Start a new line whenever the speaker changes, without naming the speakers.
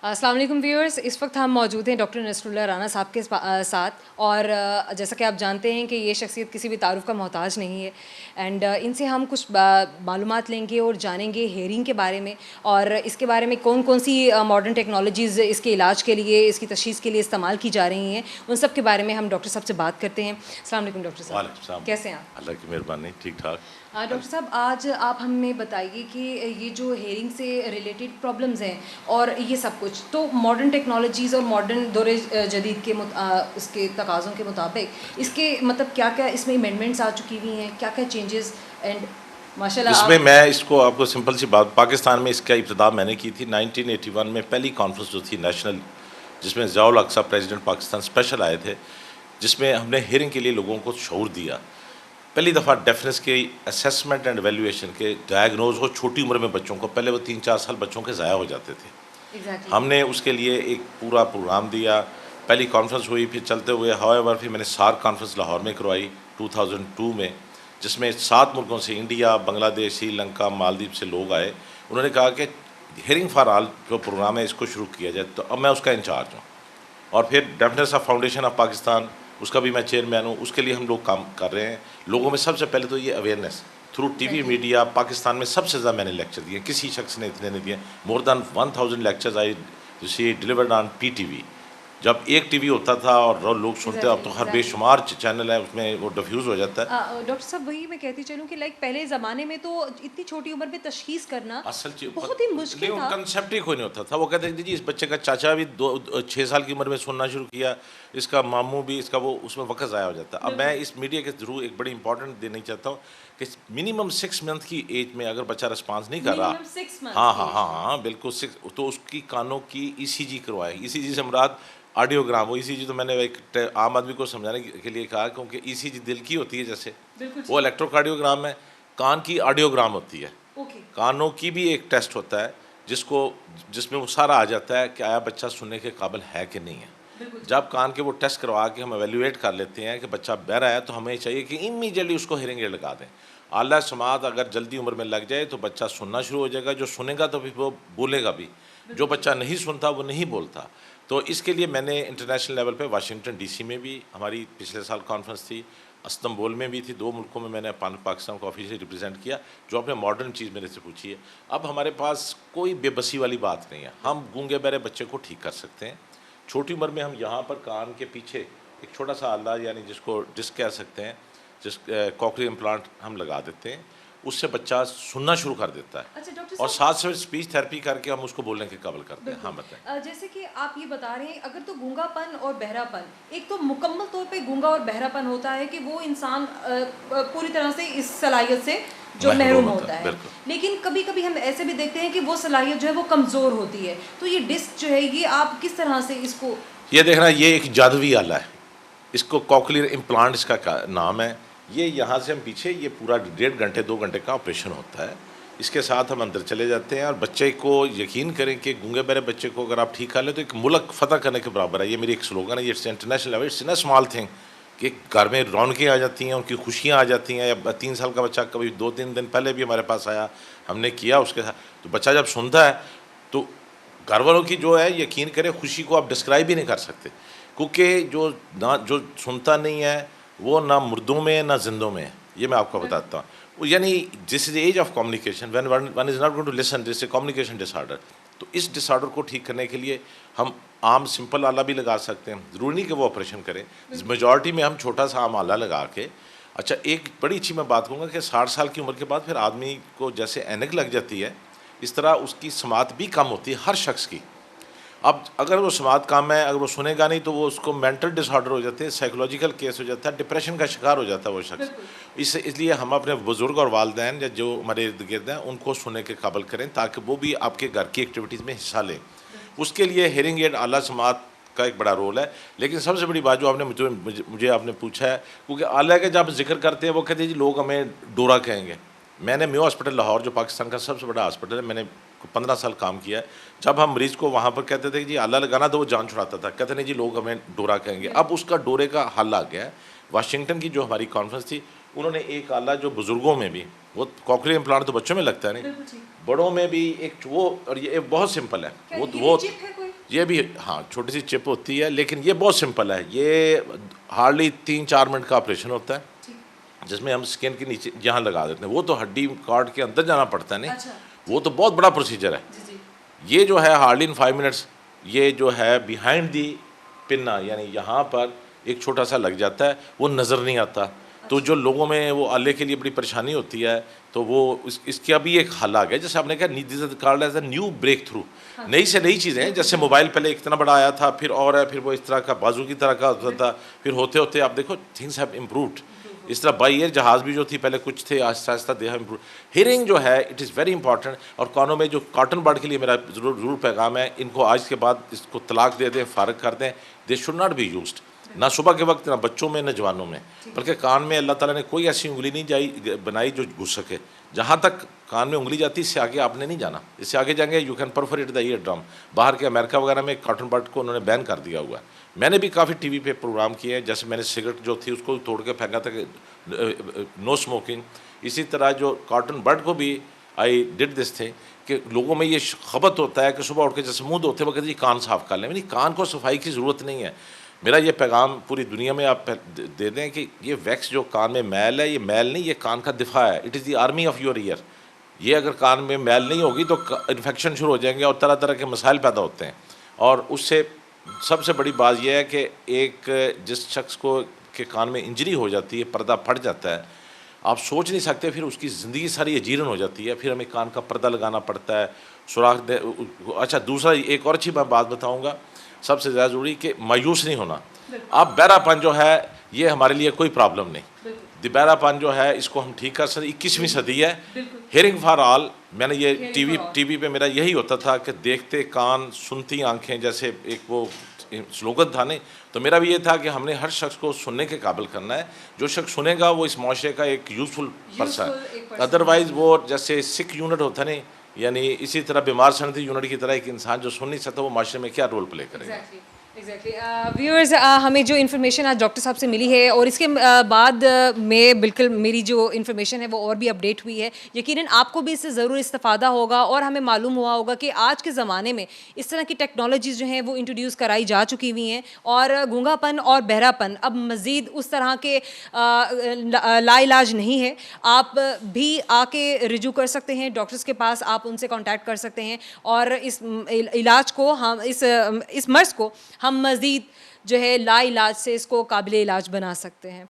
अस्सलाम वालेकुम व्यूअर्स, इस वक्त हम मौजूद हैं डॉक्टर नसरुल्लाह राना साहब के साथ और जैसा कि आप जानते हैं कि ये शख्सियत किसी भी तारुफ का मोहताज नहीं है एंड इनसे हम कुछ मालूमात लेंगे और जानेंगे हेयरिंग के बारे में और इसके बारे में कौन कौन सी मॉडर्न टेक्नोलॉजीज़ इसके इलाज के लिए, इसकी तशख़ीस के लिए इस्तेमाल की जा रही हैं, उन सब के बारे में हम डॉक्टर साहब से बात करते हैं। अस्सलाम वालेकुम डॉक्टर साहब, कैसे हैं आप?
अल्लाह की मेहरबानी, ठीक ठाक।
डॉक्टर साहब, आज आप हमें बताइए कि ये जो हेयरिंग से रिलेटेड प्रॉब्लम्स हैं और ये सब कुछ, तो मॉडर्न टेक्नोलॉजीज़ और मॉडर्न दौरे जदीद के इसके तकाज़ों के मुताबिक इसके मतलब क्या क्या इसमें अमेंडमेंट्स आ चुकी हुई हैं, क्या क्या चेंजेस एंड माशाल्लाह
इसमें मैं इसको आपको सिंपल सी बात, पाकिस्तान में इसका इब्तिदा मैंने की थी 1981 में। पहली कॉन्फ्रेंस जो थी नेशनल, जिसमें ज़ियाउल हक़ साहब प्रेसिडेंट पाकिस्तान स्पेशल आए थे, जिसमें हमने हेयरिंग के लिए लोगों को शऊर दिया। पहली दफ़ा डेफनेस के असेसमेंट एंड एवेल्यूएशन के डायग्नोज हो छोटी उम्र में बच्चों को, पहले वो 3-4 साल बच्चों के ज़ाया हो जाते थे। हमने उसके लिए एक पूरा प्रोग्राम दिया। पहली कॉन्फ्रेंस हुई, फिर चलते हुए हाउएवर फिर मैंने सार्क कॉन्फ्रेंस लाहौर में करवाई 2002 में, जिसमें 7 मुल्कों से इंडिया, बांग्लादेश, श्रीलंका, मालदीव से लोग आए। उन्होंने कहा कि हेयरिंग फॉर ऑल जो प्रोग्राम है इसको शुरू किया जाए, तो अब मैं उसका इंचार्ज हूँ। और फिर deafness of foundation of Pakistan, उसका भी मैं चेयरमैन हूँ। उसके लिए हम लोग काम कर रहे हैं। लोगों में सबसे पहले तो ये awareness through TV media, Pakistan में सबसे ज़्यादा मैंने लेक्चर दिए, किसी शख्स ने इतने नहीं दिए। More than 1000 lectures I delivered on PTV। जब एक टीवी होता था और लोग सुनते, अब तो हर बेशुमार चैनल है, उसमें वो डिफ्यूज़ हो जाता है।
डॉक्टर साहब, वही मैं कहती चलूँ कि लाइक पहले ज़माने में तो इतनी छोटी उम्र में तशख़ीस करना
असल चीज़
बहुत ही मुश्किल था।
कंसेप्ट ही कोई नहीं होता था। वो कहते थे जी इस बच्चे का चाचा भी 6 साल की उम्र में सुनना शुरू किया, इसका मामू भी, इसका वो, उसमें वक्त ज़ाया हो जाता है। अब मैं इस मीडिया के थ्रू एक बड़ी इंपॉर्टेंट देना चाहता हूँ कि मिनिमम 6 मंथ की एज में अगर बच्चा रिस्पॉन्स नहीं कर रहा, हाँ बिल्कुल 6, तो उसकी कानों की ECG करवाए। ECG से मुराद ऑडियोग्राम। वो ECG तो मैंने एक आम आदमी को समझाने के लिए कहा, क्योंकि ECG दिल की होती है जैसे, वो इलेक्ट्रोकार्डियोग्राम है, कान की ऑडियोग्राम होती है। कानों की भी एक टेस्ट होता है जिसमें वो सारा आ जाता है कि आया बच्चा सुनने के काबिल है कि नहीं है। जब कान के वो टेस्ट करवा के हम एवेल्यूएट कर लेते हैं कि बच्चा बह रहा है, तो हमें चाहिए कि इमीडिएटली उसको हेयरिंग एड लगा दें। आला समात अगर जल्दी उम्र में लग जाए तो बच्चा सुनना शुरू हो जाएगा। जो सुनेगा तो फिर वो बोलेगा भी, जो बच्चा नहीं सुनता वो नहीं बोलता। तो इसके लिए मैंने इंटरनेशनल लेवल पे वाशिंगटन DC में भी हमारी पिछले साल कॉन्फ्रेंस थी, इस्तांबुल में भी थी। 2 मुल्कों में मैंने पाकिस्तान को ऑफिशियली रिप्रेजेंट किया। जो आपने मॉडर्न चीज़ मेरे से पूछी है, अब हमारे पास कोई बेबसी वाली बात नहीं है। हम गूंगे बहरे बच्चे को ठीक कर सकते हैं। छोटी उम्र में हम यहाँ पर कान के पीछे एक छोटा सा आला, यानी जिसको डिस्क कह सकते हैं, कॉकलियर इम्प्लांट हम लगा देते हैं। उससे बच्चा सुनना शुरू कर देता है।
अच्छा,
और साथ से स्पीच थेरेपी करके हम उसको बोलने के काबिल करते हैं। हाँ बताएं।
जैसे कि आप ये बता रहे हैं, अगर तो गूंगापन और बहरापन, एक तो मुकम्मल तौर पे गूंगा और बहरापन होता है कि वो इंसान पूरी तरह से इस सलाहियत से जो महरूम होता है, लेकिन कभी कभी हम ऐसे भी देखते हैं कि वो सलाहियत जो है वो कमज़ोर होती है। तो ये डिस्क जो है, ये आप किस तरह से इसको,
ये देखना, ये एक जादुई आला है। इसको कॉकलियर इम्प्लांट इसका नाम है। ये यहाँ से हम पीछे, ये पूरा 1.5 घंटे 2 घंटे का ऑपरेशन होता है। इसके साथ हम अंदर चले जाते हैं और बच्चे को, यकीन करें कि गूंगे बहरे बच्चे को अगर आप ठीक कर लें तो एक मुल्क फ़तह करने के बराबर है। ये मेरी एक स्लोगन है, ये international level, it's in a small thing, कि घर में रौनकें आ जाती हैं, उनकी खुशियाँ आ जाती हैं। या 3 साल का बच्चा कभी 2-3 दिन पहले भी हमारे पास आया, हमने किया उसके साथ, तो बच्चा जब सुनता है तो घर वालों की जो है, यकीन करें, खुशी को आप डिस्क्राइब ही नहीं कर सकते। क्योंकि जो सुनता नहीं है वो ना मुर्दों में ना जिंदों में है। ये मैं आपको बताता हूँ। यानी this is age of communication, when one is not going to listen, this is communication disorder. तो इस डिसऑर्डर को ठीक करने के लिए हम आम सिंपल आला भी लगा सकते हैं, ज़रूरी नहीं कि वो ऑपरेशन करें। मेजॉरिटी में हम छोटा सा आम आला लगा के, अच्छा एक बड़ी अच्छी मैं बात कहूँगा कि 60 साल की उम्र के बाद फिर आदमी को जैसे ऐनक लग जाती है, इस तरह उसकी समात भी कम होती है हर शख्स की। अब अगर वो समात काम है, अगर वो सुनेगा नहीं तो वो उसको मेंटल डिसऑर्डर हो जाते हैं, साइकोलॉजिकल केस हो जाता है, डिप्रेशन का शिकार हो जाता है वो शख्स। इसलिए हम अपने बुज़ुर्ग और वालिदैन या जो हमारे इर्द गिर्द हैं उनको सुनने के काबिल करें, ताकि वो भी आपके घर की एक्टिविटीज़ में हिस्सा लें। उसके लिए हेयरिंग एड आला समात का एक बड़ा रोल है। लेकिन सबसे बड़ी बात जो आपने मुझे आपने पूछा है, क्योंकि आला का जब जिक्र करते हैं वो कहते हैं जी लोग हमें डोरा कहेंगे। मैंने मेयो हॉस्पिटल लाहौर, जो पाकिस्तान का सबसे बड़ा हॉस्पिटल है, मैंने 15 साल काम किया है। जब हम मरीज़ को वहाँ पर कहते थे कि जी आला लगाना, तो वो जान छुड़ाता था, कहते नहीं जी लोग हमें डोरा कहेंगे। अब उसका डोरे का हल आ गया है। वाशिंगटन की जो हमारी कॉन्फ्रेंस थी, उन्होंने एक आला जो बुज़ुर्गों में भी, वो कॉकलियर इम्प्लांट तो बच्चों में लगता है नहीं, बड़ों में भी एक वो, और ये बहुत सिंपल है, वो ये भी हाँ छोटी सी चिप होती है, लेकिन ये बहुत सिंपल है। ये हार्डली 3-4 मिनट का ऑपरेशन होता है, जिसमें हम स्किन के नीचे यहाँ लगा देते हैं। वो तो हड्डी काट के अंदर जाना पड़ता है नहीं।
अच्छा।
वो तो बहुत बड़ा प्रोसीजर है।
जी जी।
ये जो है हार्डली इन 5 मिनट्स, ये जो है बिहाइंड दी पिन्ना, यानी यहाँ पर एक छोटा सा लग जाता है, वो नज़र नहीं आता। तो जो लोगों में वो आले के लिए बड़ी परेशानी होती है, तो वो इसका भी एक हल आ गया। जैसे आपने कहा this is called as a new breakthrough. नई से नई चीज़ें हैं। जैसे मोबाइल पहले इतना बड़ा आया था, फिर और है, फिर वो इस तरह का बाजू की तरह का होता था, फिर होते होते आप देखो थिंग्स हैव इम्प्रूव्ड। इस तरह बाई एयर जहाज़ भी जो थी पहले कुछ थे, Aahista Aahista they have improve. Hearing जो है इट इज़ वेरी इंपॉर्टेंट। और कानों में जो कॉटन बड के लिए मेरा ज़रूर पैगाम है, इनको आज के बाद इसको तलाक दे दें, फारग कर दें। They should not be used, ना सुबह के वक्त, ना बच्चों में, ना जवानों में। बल्कि कान में अल्लाह ताला ने कोई ऐसी उंगली नहीं बनाई जो घुस सके। जहाँ तक कान में उंगली जाती है, इससे आगे आपने नहीं जाना। इससे आगे जाएंगे you can perforate the ear drum. बाहर के अमेरिका वगैरह में कॉटन बड को उन्होंने बैन कर दिया हुआ है। मैंने भी काफ़ी टीवी पे प्रोग्राम किए हैं। जैसे मैंने सिगरेट जो थी उसको तोड़ के फेंका था कि नो स्मोकिंग। इसी तरह जो कॉटन बड को भी आई डिड दिस थिंग कि लोगों में ये खबत होता है कि सुबह उठ के जैसे मुँह धोते वक्त जी कान साफ़ कर लें। नहीं, कान को सफाई की ज़रूरत नहीं है। मेरा ये पैगाम पूरी दुनिया में आप दे दें कि ये वैक्स जो कान में मैल है, ये मैल नहीं, ये कान का दिफा है। It is the army of your year. ये अगर कान में मैल नहीं होगी तो इन्फेक्शन शुरू हो जाएंगे और तरह तरह के मसाइल पैदा होते हैं। और उससे सबसे बड़ी बात यह है कि एक जिस शख्स को के कान में इंजरी हो जाती है, पर्दा फट जाता है, आप सोच नहीं सकते, फिर उसकी ज़िंदगी सारी अजीरन हो जाती है। फिर हमें कान का पर्दा लगाना पड़ता है, सुराख दे। अच्छा, दूसरा एक और अच्छी मैं बात बताऊँगा, सबसे ज़्यादा ज़रूरी कि मायूस नहीं होना। अब बहरापन जो है ये हमारे लिए कोई प्रॉब्लम नहीं। बहरापन जो है इसको हम ठीक कर सकते। 21वीं सदी है। Hearing for all. मैंने ये टीवी पे मेरा यही होता था कि देखते कान सुनती आंखें, जैसे एक वो स्लोगन था नहीं। तो मेरा भी ये था कि हमने हर शख्स को सुनने के काबिल करना है। जो शख्स सुनेगा वो इस माशरे का एक यूज़फुल पर्सन है। अदरवाइज़ वो जैसे सिक यूनिट होता नहीं, यानी इसी तरह बीमार सनती यूनिट की तरह एक इंसान जो सुन नहीं सकता वो माशरे में क्या रोल प्ले करेगा।
एग्जैक्टली। व्यूअर्स, हमें जो इन्फॉर्मेशन आज डॉक्टर साहब से मिली है और इसके बाद में बिल्कुल मेरी जो इन्फॉर्मेशन है वो और भी अपडेट हुई है। यकीनन आपको भी इससे ज़रूर इस्तेफ़ादा होगा और हमें मालूम हुआ होगा कि आज के ज़माने में इस तरह की टेक्नोलॉजीज़ जो हैं वो इंट्रोड्यूस कराई जा चुकी हुई हैं और गूंगापन और बहरापन अब मज़ीद उस तरह के लाइलाज नहीं है। आप भी आके रिजू कर सकते हैं डॉक्टर्स के पास, आप उनसे कॉन्टैक्ट कर सकते हैं और इस इलाज को हम इस मर्ज़ को हम मज़ीद जो है लाइलाज से इसको काबिल इलाज बना सकते हैं।